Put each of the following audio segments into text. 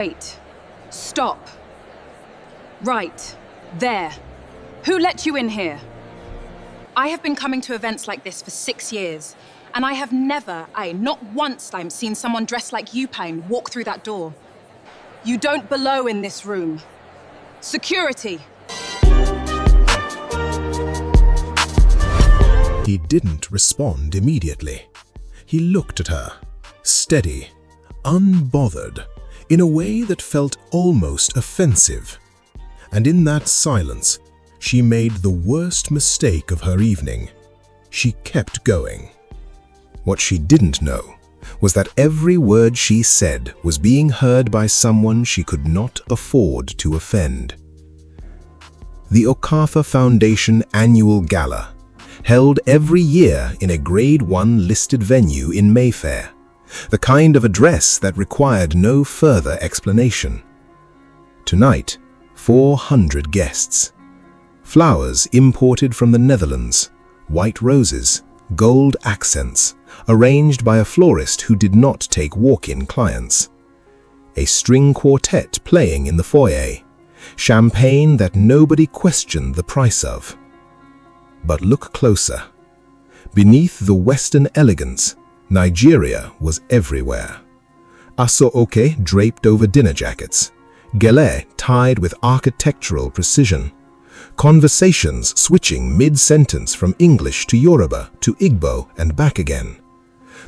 Wait. Stop. Right. There. Who let you in here? I have been coming to events like this for 6 years, and I have never, not once time, seen someone dressed like you, Pine, walk through that door. You don't belong in this room. Security! He didn't respond immediately. He looked at her, steady, unbothered, in a way that felt almost offensive. And in that silence, she made the worst mistake of her evening. She kept going. What she didn't know was that every word she said was being heard by someone she could not afford to offend. The Okafor Foundation Annual Gala, held every year in a Grade 1 listed venue in Mayfair, the kind of address that required no further explanation. Tonight, 400 guests. Flowers imported from the Netherlands, white roses, gold accents, arranged by a florist who did not take walk-in clients. A string quartet playing in the foyer, champagne that nobody questioned the price of. But look closer. Beneath the Western elegance, Nigeria was everywhere. Aso oke draped over dinner jackets, gele tied with architectural precision, conversations switching mid-sentence from English to Yoruba to Igbo and back again.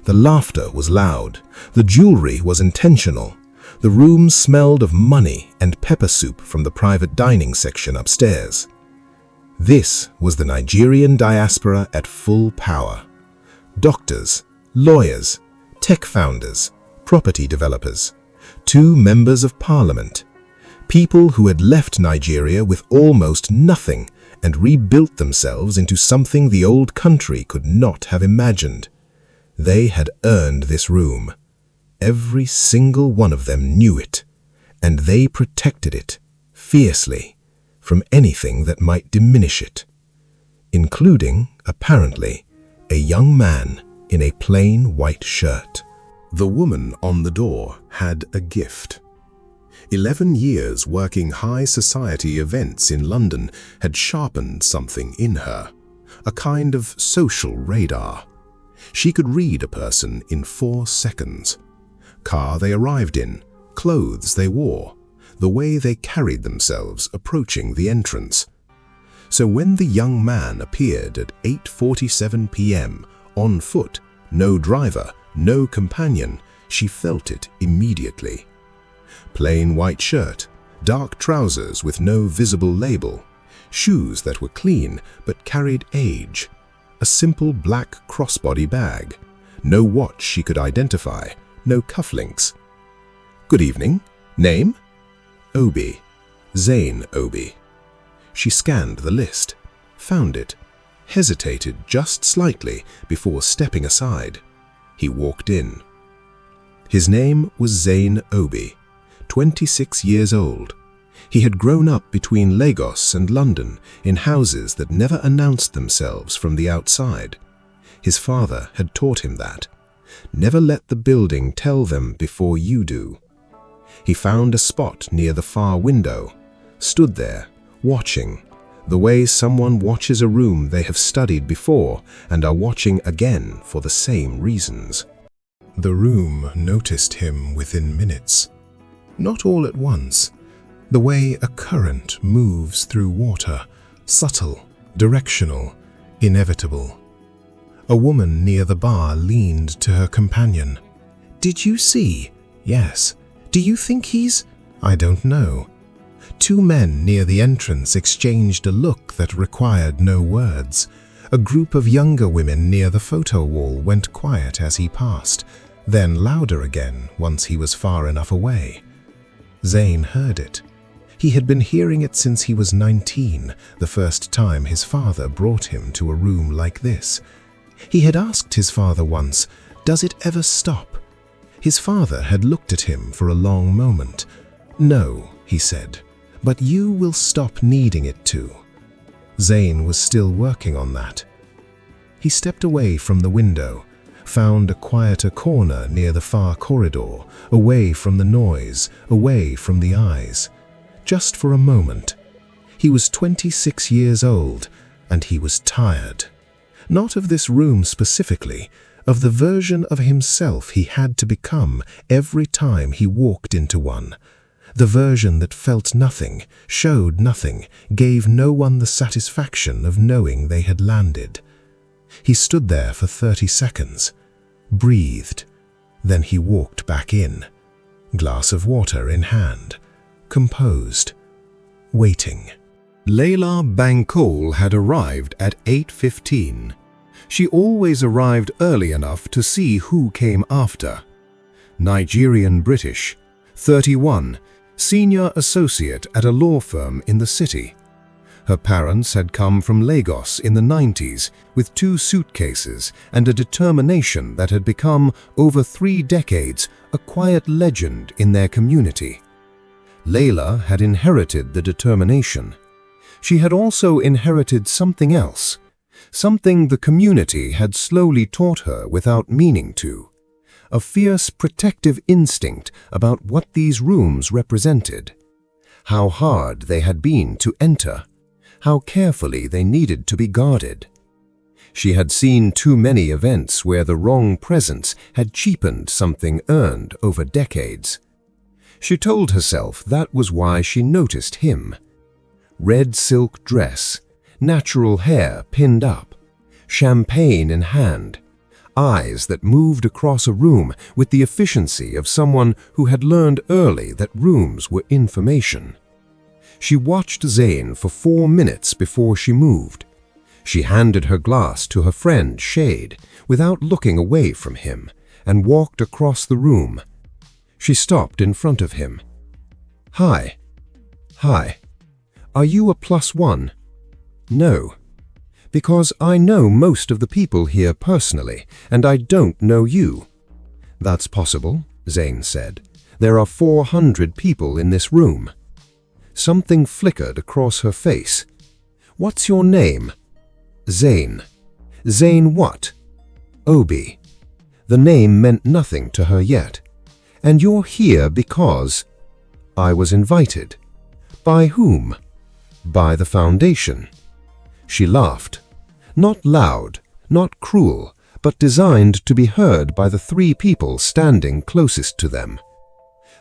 The laughter was loud, the jewelry was intentional, the room smelled of money and pepper soup from the private dining section upstairs. This was the Nigerian diaspora at full power. Doctors, lawyers, tech founders, property developers, 2 members of parliament, people who had left Nigeria with almost nothing and rebuilt themselves into something the old country could not have imagined. They had earned this room. Every single one of them knew it, and they protected it, fiercely, from anything that might diminish it, including, apparently, a young man in a plain white shirt. The woman on the door had a gift. 11 years working high society events in London had sharpened something in her, a kind of social radar. She could read a person in 4 seconds. Car they arrived in, clothes they wore, the way they carried themselves approaching the entrance. So when the young man appeared at 8:47 p.m. on foot, no driver, no companion, she felt it immediately. Plain white shirt, dark trousers with no visible label, shoes that were clean but carried age, a simple black crossbody bag, no watch she could identify, no cufflinks. Good evening. Name? Obi. Zane Obi. She scanned the list, found it, hesitated just slightly before stepping aside. He walked in. His name was Zane Obi, 26 years old. He had grown up between Lagos and London in houses that never announced themselves from the outside. His father had taught him that. Never let the building tell them before you do. He found a spot near the far window, stood there, watching, the way someone watches a room they have studied before and are watching again for the same reasons. The room noticed him within minutes. Not all at once. The way a current moves through water, subtle, directional, inevitable. A woman near the bar leaned to her companion. "Did you see?" "Yes." "Do you think he's—" "I don't know." 2 men near the entrance exchanged a look that required no words. A group of younger women near the photo wall went quiet as he passed, then louder again once he was far enough away. Zane heard it. He had been hearing it since he was 19, the first time his father brought him to a room like this. He had asked his father once, "Does it ever stop?" His father had looked at him for a long moment. "No," he said, "but you will stop needing it to." Zane was still working on that. He stepped away from the window, found a quieter corner near the far corridor, away from the noise, away from the eyes. Just for a moment. He was 26 years old, and he was tired. Not of this room specifically, of the version of himself he had to become every time he walked into one. The version that felt nothing, showed nothing, gave no one the satisfaction of knowing they had landed. He stood there for 30 seconds, breathed. Then he walked back in, glass of water in hand, composed, waiting. Layla Bankole had arrived at 8:15. She always arrived early enough to see who came after. Nigerian-British, 31, senior associate at a law firm in the city. Her parents had come from Lagos in the 90s with 2 suitcases and a determination that had become, over 3 decades, a quiet legend in their community. Layla had inherited the determination. She had also inherited something else, something the community had slowly taught her without meaning to, a fierce protective instinct about what these rooms represented, how hard they had been to enter, how carefully they needed to be guarded. She had seen too many events where the wrong presence had cheapened something earned over decades. She told herself that was why she noticed him. Red silk dress, natural hair pinned up, champagne in hand, eyes that moved across a room with the efficiency of someone who had learned early that rooms were information. She watched Zane for 4 minutes before she moved. She handed her glass to her friend Shade without looking away from him and walked across the room. She stopped in front of him. "Hi. Hi. Are you a +1? No. Because I know most of the people here personally, and I don't know you." "That's possible," Zane said. "There are 400 people in this room." Something flickered across her face. "What's your name?" "Zane." "Zane what?" "Obi." The name meant nothing to her yet. "And you're here because—" "I was invited." "By whom?" "By the Foundation." She laughed. Not loud, not cruel, but designed to be heard by the 3 people standing closest to them.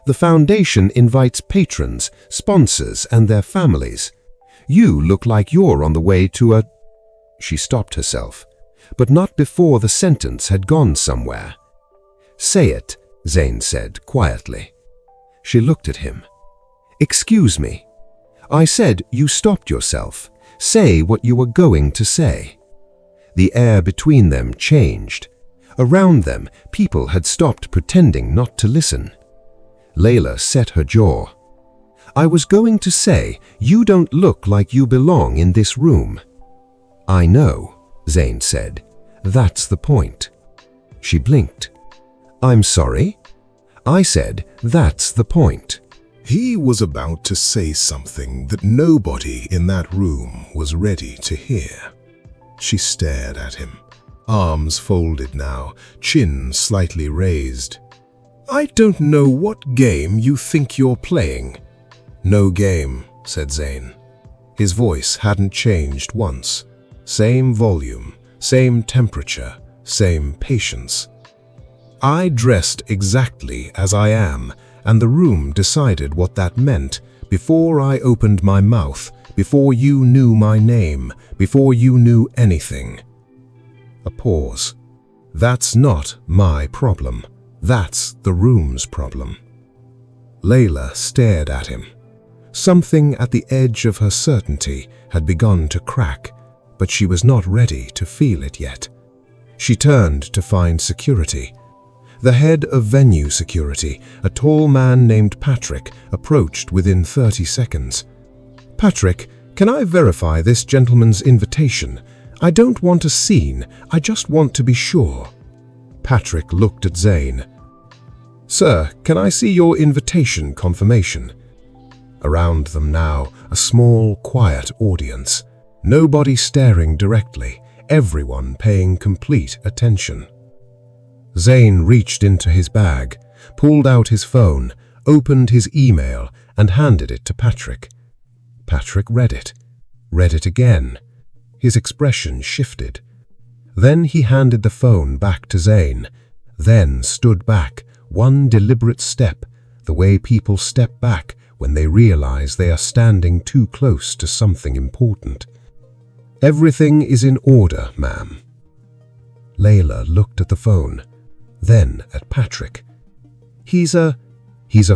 The Foundation invites patrons, sponsors, and their families. You look like you're on the way to a... She stopped herself, but not before the sentence had gone somewhere. "Say it," Zane said quietly. She looked at him. "Excuse me. I said you stopped yourself. Say what you were going to say." The air between them changed. Around them, people had stopped pretending not to listen. Layla set her jaw. "I was going to say, you don't look like you belong in this room." "I know," Zane said. "That's the point." She blinked. "I'm sorry?" "I said, that's the point." He was about to say something that nobody in that room was ready to hear. She stared at him, arms folded now, chin slightly raised. "I don't know what game you think you're playing." "No game," said Zane. His voice hadn't changed once. Same volume, same temperature, same patience. "I dressed exactly as I am, and the room decided what that meant before I opened my mouth, before you knew my name, before you knew anything." A pause. "That's not my problem. That's the room's problem." Layla stared at him. Something at the edge of her certainty had begun to crack, but she was not ready to feel it yet. She turned to find security. The head of venue security, a tall man named Patrick, approached within 30 seconds. "Patrick, can I verify this gentleman's invitation? I don't want a scene, I just want to be sure." Patrick looked at Zane. "Sir, can I see your invitation confirmation?" Around them now, a small, quiet audience. Nobody staring directly, everyone paying complete attention. Zane reached into his bag, pulled out his phone, opened his email, and handed it to Patrick. Patrick read it again. His expression shifted. Then he handed the phone back to Zane, then stood back, one deliberate step, the way people step back when they realize they are standing too close to something important. "Everything is in order, ma'am." Layla looked at the phone, then at Patrick. He's a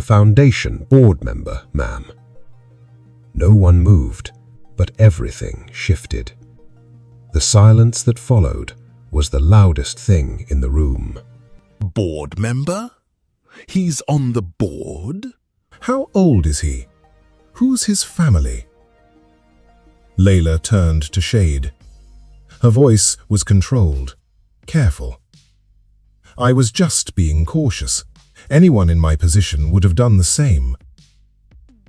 foundation board member, ma'am." No one moved, but everything shifted. The silence that followed was the loudest thing in the room. Board member? He's on the board? How old is he? Who's his family? Layla turned to Shade. Her voice was controlled, careful. "I was just being cautious. Anyone in my position would have done the same."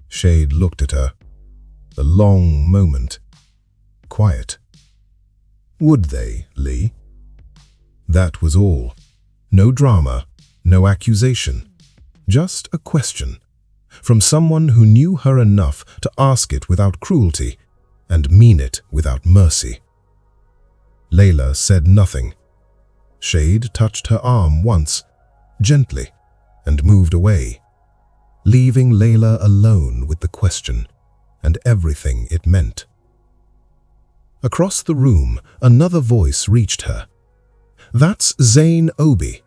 Shade looked at her. A long moment. Quiet. Would they, Lee? That was all. No drama, no accusation. Just a question. From someone who knew her enough to ask it without cruelty and mean it without mercy. Layla said nothing. Shade touched her arm once, gently, and moved away, leaving Layla alone with the question and everything it meant. Across the room, another voice reached her. "That's Zane Obi,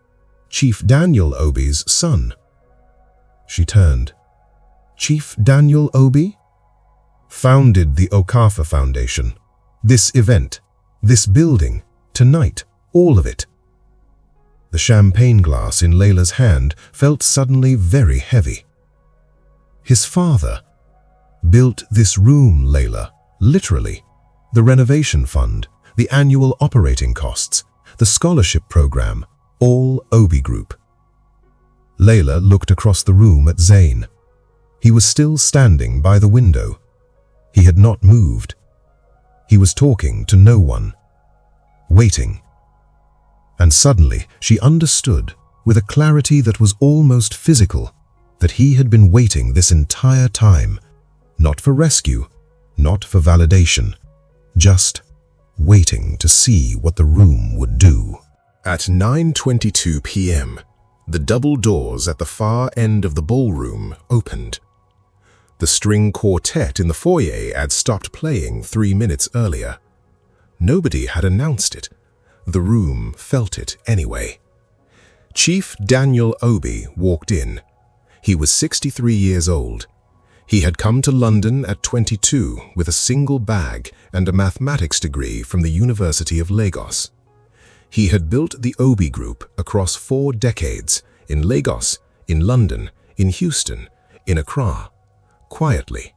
Chief Daniel Obi's son." She turned. "Chief Daniel Obi? Founded the Okafa Foundation. This event, this building, tonight, all of it." The champagne glass in Layla's hand felt suddenly very heavy. "His father built this room, Layla, literally. The renovation fund, the annual operating costs, the scholarship program, all Obi Group." Layla looked across the room at Zane. He was still standing by the window. He had not moved. He was talking to no one, waiting. And suddenly she understood, with a clarity that was almost physical, that he had been waiting this entire time, not for rescue, not for validation, just waiting to see what the room would do. At 9:22 p.m., the double doors at the far end of the ballroom opened. The string quartet in the foyer had stopped playing 3 minutes earlier. Nobody had announced it. The room felt it anyway. Chief Daniel Obi walked in. He was 63 years old. He had come to London at 22 with a single bag and a mathematics degree from the University of Lagos. He had built the Obi Group across 4 decades in Lagos, in London, in Houston, in Accra, quietly,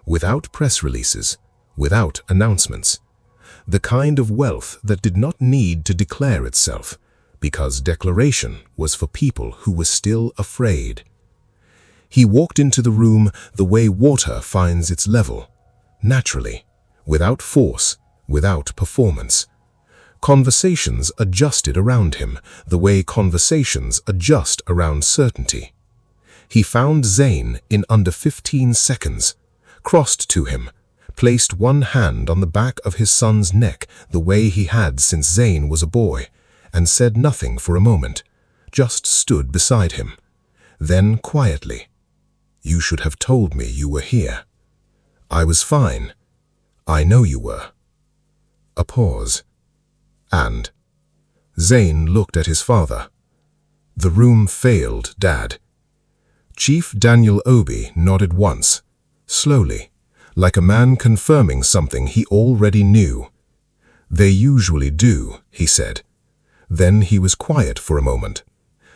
without press releases, without announcements. The kind of wealth that did not need to declare itself, because declaration was for people who were still afraid. He walked into the room the way water finds its level, naturally, without force, without performance. Conversations adjusted around him, the way conversations adjust around certainty. He found Zane in under 15 seconds, crossed to him, placed one hand on the back of his son's neck the way he had since Zane was a boy, and said nothing for a moment, just stood beside him. Then quietly, "You should have told me you were here. I was fine. I know you were." A pause. And Zane looked at his father. "The room failed, Dad." Chief Daniel Obi nodded once, slowly, like a man confirming something he already knew. "They usually do," he said. Then he was quiet for a moment.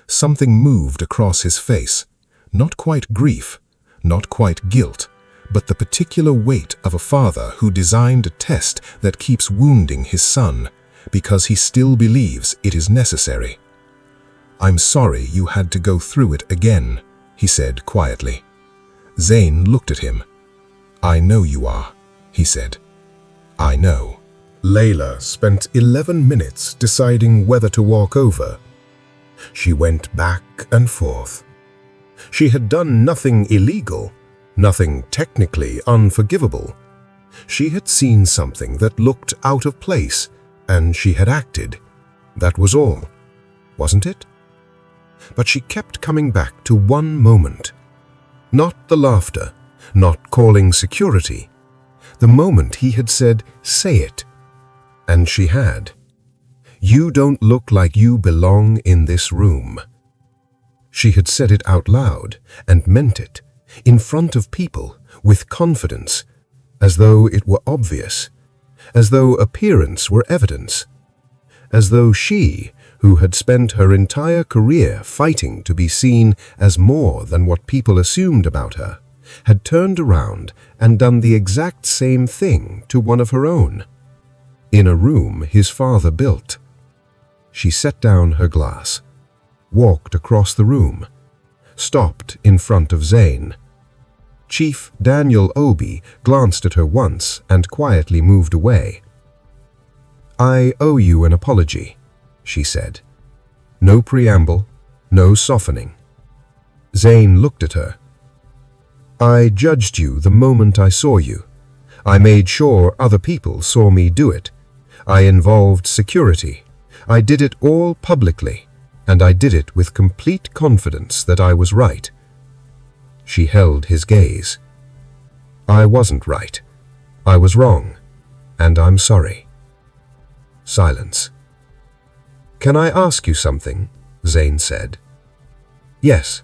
Something moved across his face. Not quite grief, not quite guilt, but the particular weight of a father who designed a test that keeps wounding his son because he still believes it is necessary. "I'm sorry you had to go through it again," he said quietly. Zane looked at him. "I know you are," he said. "I know." Layla spent 11 minutes deciding whether to walk over. She went back and forth. She had done nothing illegal, nothing technically unforgivable. She had seen something that looked out of place, and she had acted. That was all, wasn't it? But she kept coming back to one moment. Not the laughter, not calling security. The moment he had said, "Say it." And she had. "You don't look like you belong in this room." She had said it out loud and meant it, in front of people, with confidence, as though it were obvious, as though appearance were evidence, as though she, who had spent her entire career fighting to be seen as more than what people assumed about her, had turned around and done the exact same thing to one of her own, in a room his father built. She set down her glass, walked across the room, stopped in front of Zane. Chief Daniel Obi glanced at her once and quietly moved away. "I owe you an apology," she said. No preamble, no softening. Zane looked at her. "I judged you the moment I saw you. I made sure other people saw me do it. I involved security. I did it all publicly, and I did it with complete confidence that I was right." She held his gaze. "I wasn't right. I was wrong, and I'm sorry." Silence. "Can I ask you something?" Zane said. "Yes."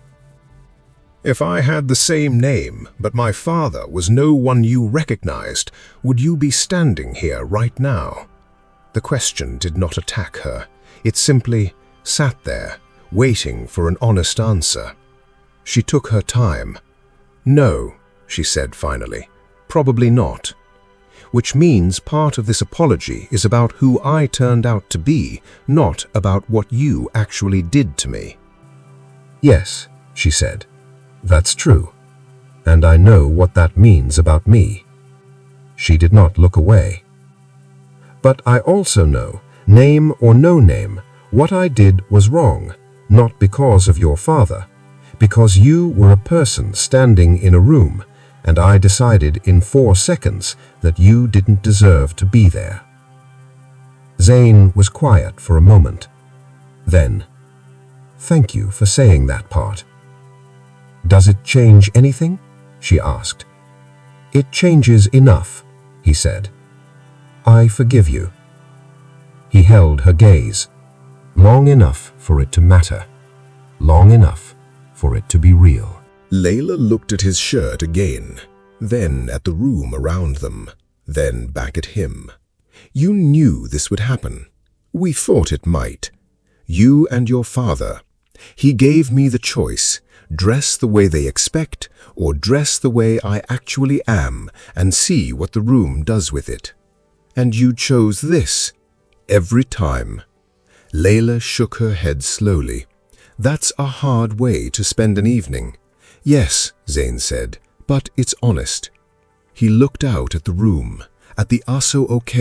"If I had the same name, but my father was no one you recognized, would you be standing here right now?" The question did not attack her. It simply sat there, waiting for an honest answer. She took her time. "No," she said finally. "Probably not. Which means part of this apology is about who I turned out to be, not about what you actually did to me." "Yes," she said. "That's true. And I know what that means about me." She did not look away. "But I also know, name or no name, what I did was wrong, not because of your father, because you were a person standing in a room, and I decided in 4 seconds that you didn't deserve to be there." Zane was quiet for a moment. Then, "Thank you for saying that part." "Does it change anything?" she asked. "It changes enough," he said. "I forgive you." He held her gaze, long enough for it to matter, long enough for it to be real. Layla looked at his shirt again, then at the room around them, then back at him. "You knew this would happen. We thought it might. You and your father. He gave me the choice. Dress the way they expect, or dress the way I actually am and see what the room does with it. And you chose this. Every time." Layla shook her head slowly. "That's a hard way to spend an evening." "Yes," Zane said, "but it's honest." He looked out at the room, at the aso oke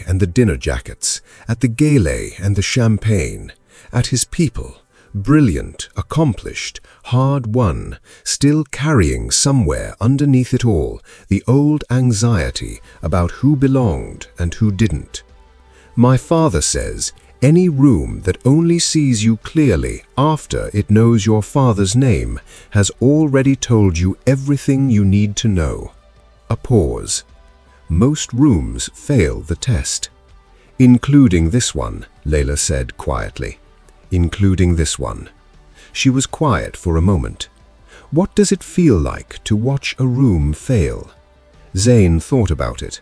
and the dinner jackets, at the gele and the champagne, at his people, brilliant, accomplished, hard-won, still carrying somewhere underneath it all the old anxiety about who belonged and who didn't. "My father says, any room that only sees you clearly after it knows your father's name has already told you everything you need to know." A pause. "Most rooms fail the test." "Including this one," Layla said quietly. "Including this one." She was quiet for a moment. "What does it feel like to watch a room fail?" Zane thought about it.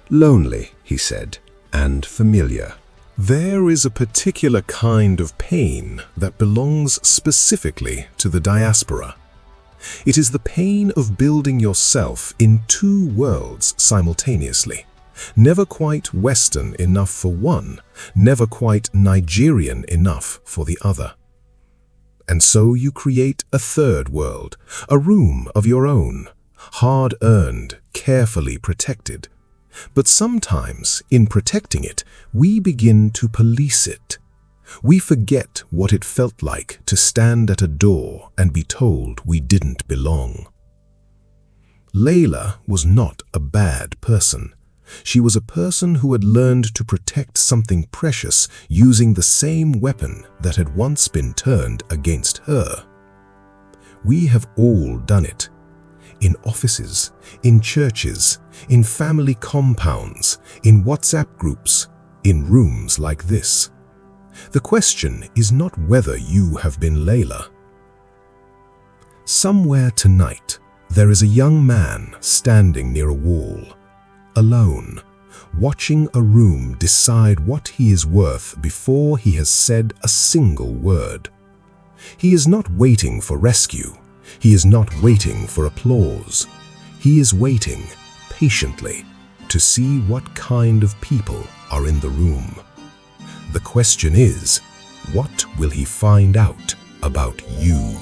"Lonely," he said, "and familiar." There is a particular kind of pain that belongs specifically to the diaspora. It is the pain of building yourself in 2 worlds simultaneously, never quite Western enough for one, never quite Nigerian enough for the other. And so you create a 3rd world, a room of your own, hard-earned, carefully protected. But sometimes, in protecting it, we begin to police it. We forget what it felt like to stand at a door and be told we didn't belong. Layla was not a bad person. She was a person who had learned to protect something precious using the same weapon that had once been turned against her. We have all done it. In offices, in churches, in family compounds, in WhatsApp groups, in rooms like this. The question is not whether you have been Layla. Somewhere tonight, there is a young man standing near a wall, alone, watching a room decide what he is worth before he has said a single word. He is not waiting for rescue. He is not waiting for applause. He is waiting patiently to see what kind of people are in the room. The question is, what will he find out about you?